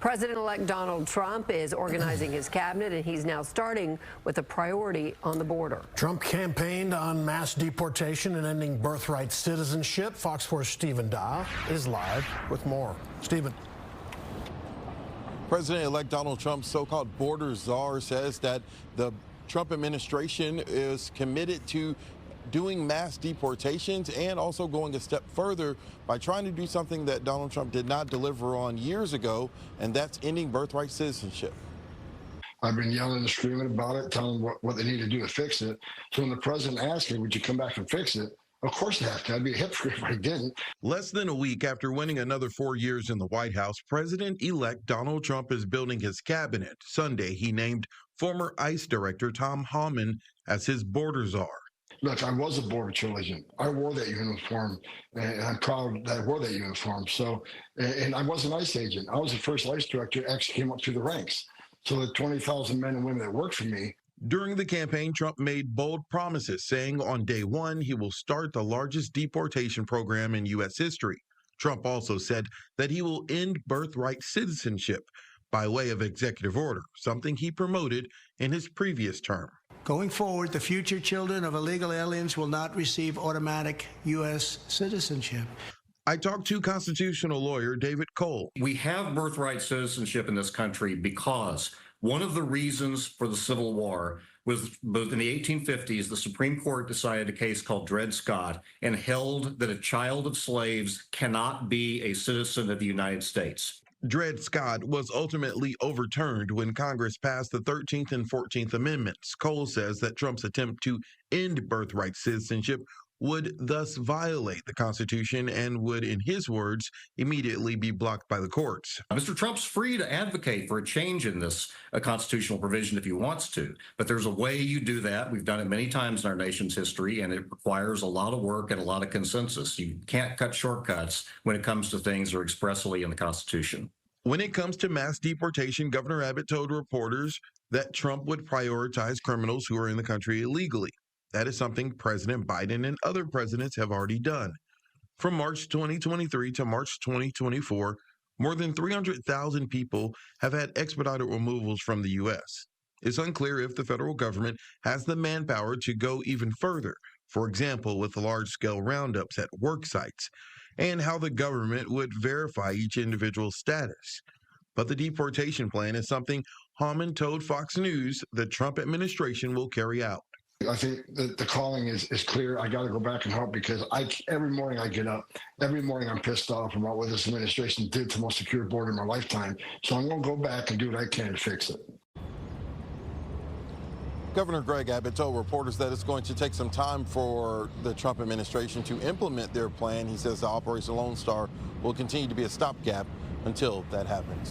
President-elect Donald Trump is organizing his cabinet, and he's now starting with a priority on the border. Trump campaigned on mass deportation and ending birthright citizenship. Fox 4's Stephen Da is live with more. Stephen. President-elect Donald Trump's so-called Border Czar says that the Trump administration is committed to doing mass deportations and also going a step further by trying to do something that Donald Trump did not deliver on years ago, and that's ending birthright citizenship. I've been yelling and screaming about it, telling them what they need to do to fix it. So when the president asked me, would you come back and fix it? Of course I have to. I'd be a hypocrite if I didn't. Less than a week after winning another 4 years in the White House, President-elect Donald Trump is building his cabinet. Sunday, he named former ICE Director Tom Homan as his Border Czar. Look, I was a Border Czar agent. I wore that uniform, and I'm proud that I wore that uniform. So, and I was an ICE agent. I was the first ICE director that actually came up through the ranks. So the 20,000 men and women that worked for me. During the campaign, Trump made bold promises, saying on day one he will start the largest deportation program in U.S. history. Trump also said that he will end birthright citizenship by way of executive order, something he promoted in his previous term. Going forward, the future children of illegal aliens will not receive automatic U.S. citizenship. I talked to constitutional lawyer David Cole. We have birthright citizenship in this country because one of the reasons for the Civil War was both in the 1850s, the Supreme Court decided a case called Dred Scott and held that a child of slaves cannot be a citizen of the United States. Dred Scott was ultimately overturned when Congress passed the 13th and 14th Amendments. Cole says that Trump's attempt to end birthright citizenship would thus violate the Constitution and would, in his words, immediately be blocked by the courts. Mr. Trump's free to advocate for a change in this constitutional provision if he wants to, but there's a way you do that. We've done it many times in our nation's history, and it requires a lot of work and a lot of consensus. You can't cut shortcuts when it comes to things that are expressly in the Constitution. When it comes to mass deportation, Governor Abbott told reporters that Trump would prioritize criminals who are in the country illegally. That is something President Biden and other presidents have already done. From March 2023 to March 2024, more than 300,000 people have had expedited removals from the U.S. It's unclear if the federal government has the manpower to go even further, for example, with large-scale roundups at work sites, and how the government would verify each individual's status. But the deportation plan is something Homan told Fox News the Trump administration will carry out. I think that the calling is clear. I got to go back and help because every morning I get up, every morning I'm pissed off about what this administration did to the most secure border in my lifetime. So I'm going to go back and do what I can to fix it. Governor Greg Abbott told reporters that it's going to take some time for the Trump administration to implement their plan. He says the Operation Lone Star will continue to be a stopgap until that happens.